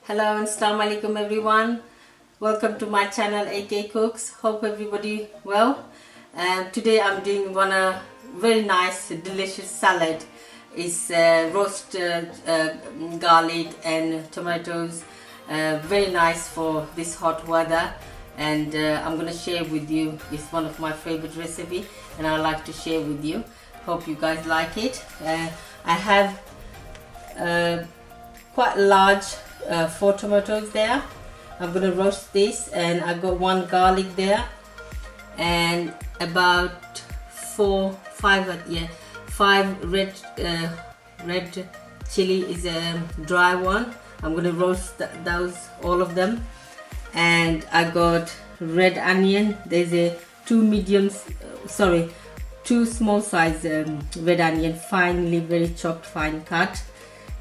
Hello and assalamu alaikum everyone. Welcome to my channel AK Cooks. Hope everybody well. Today I'm doing one very nice delicious salad. It's roast garlic and tomatoes. Very nice for this hot weather, and I'm gonna share with you. It's one of my favorite recipe and I like to share with you. Hope you guys like it. I have quite large 4 tomatoes there. I'm gonna roast this, and I got 1 garlic there, and about 5 red chili is a dry one. I'm gonna roast all of them, and I got red onion. There's a 2 small size red onion, very chopped, fine cut,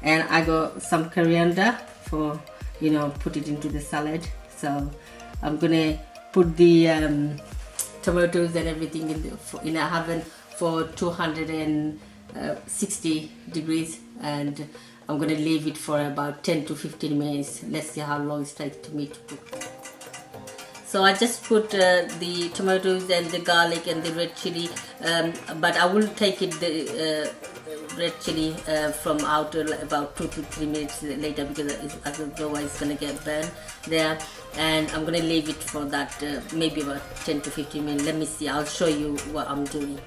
and I got some coriander for put it into the salad. So I'm gonna put the tomatoes and everything in a oven for 260 degrees, and I'm gonna leave it for about 10 to 15 minutes. Let's see how long it takes to cook. So I just put the tomatoes and the garlic and the red chili, but I will take it the red chili from out about 2 to 3 minutes later, because otherwise it's gonna get burned there, and I'm gonna leave it for that maybe about 10 to 15 minutes. Let me see, I'll show you what I'm doing.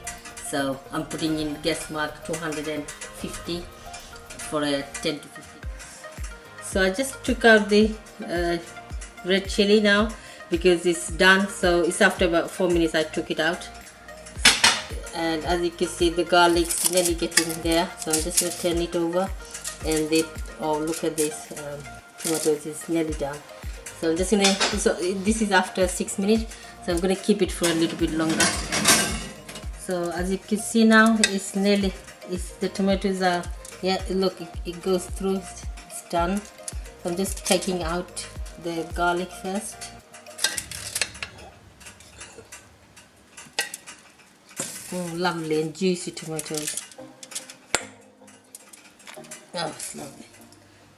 So I'm putting in gas mark 250 for a 10 to 15. So I just took out the red chili now because it's done. So it's after about 4 minutes I took it out, and as you can see the garlic's nearly getting there. So I'm just going to turn it over, and look at this, tomatoes is nearly done. So I'm just gonna, this is after 6 minutes, so I'm gonna keep it for a little bit longer. So as you can see now, the tomatoes are, look, it goes through, it's done. So I'm just taking out the garlic first. Lovely and juicy tomatoes. Oh, it's lovely.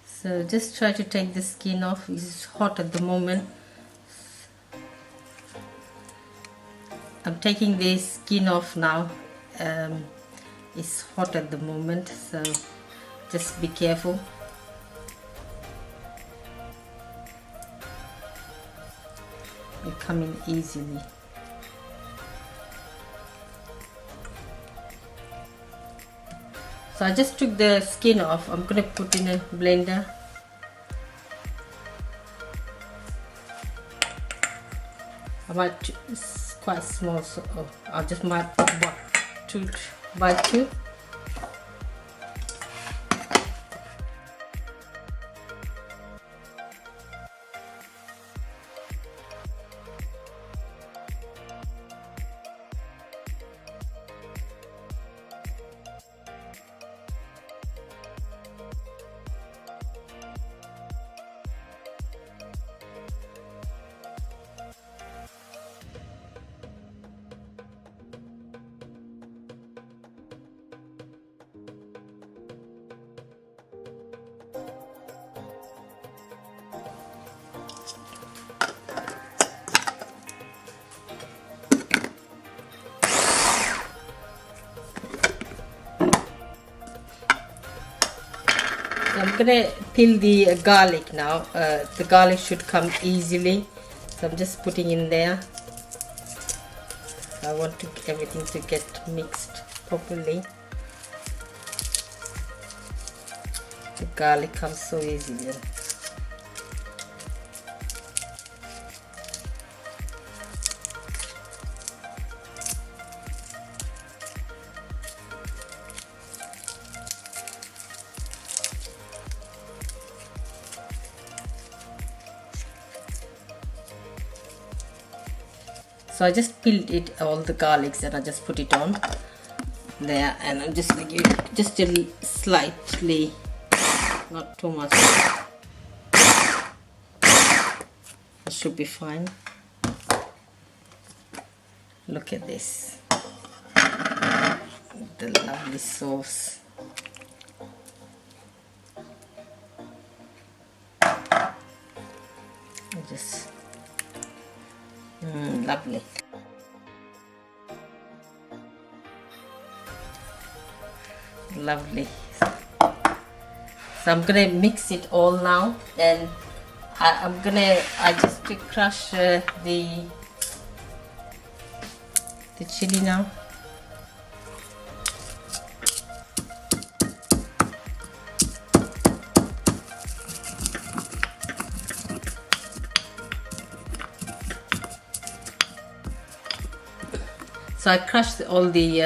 So just try to take the skin off. It's hot at the moment. I'm taking the skin off now. It's hot at the moment, so just be careful. They come in easily. So I just took the skin off. I'm going to put in a blender. It's quite small, so I just might put 2 by 2. I'm gonna peel the garlic now. The garlic should come easily, so I'm just putting in there. I want everything to get mixed properly. The garlic comes so easily. So I just peeled all the garlics, and I just put it on there, and I'm just going to give it just a slightly, not too much. It should be fine. Look at this, the lovely sauce. this. Lovely. Lovely. So I'm gonna mix it all now, and I just crush the chili now. So I crushed all the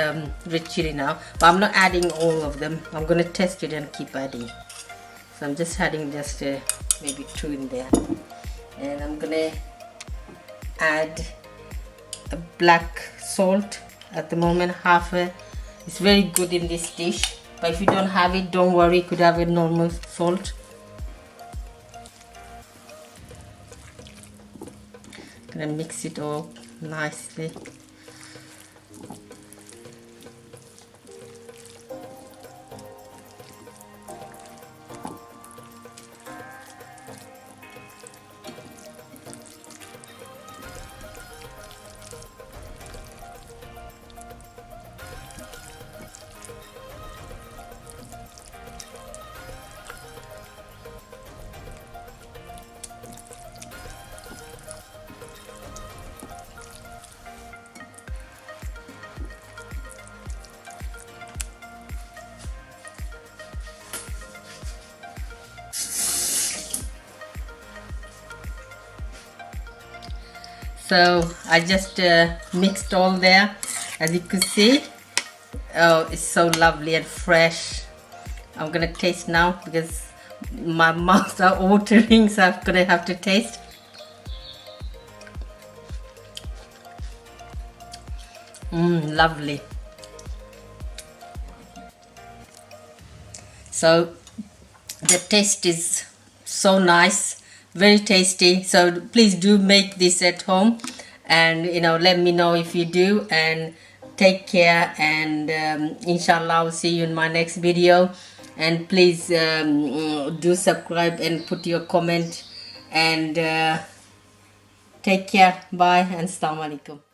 red chili now, but I'm not adding all of them. I'm gonna test it and keep adding. So I'm just adding just maybe 2 in there, and I'm gonna add a black salt at the moment, half a. It's very good in this dish, but if you don't have it, don't worry, you could have a normal salt. Gonna mix it all nicely. So I just mixed all there, as you can see. Oh, it's so lovely and fresh. I'm gonna taste now because my mouth are watering, so I'm gonna have to taste. Lovely. So the taste is so nice, very tasty. So please do make this at home, and let me know if you do, and take care, and inshallah I'll see you in my next video. And please do subscribe and put your comment, and take care. Bye and Assalamu alaikum.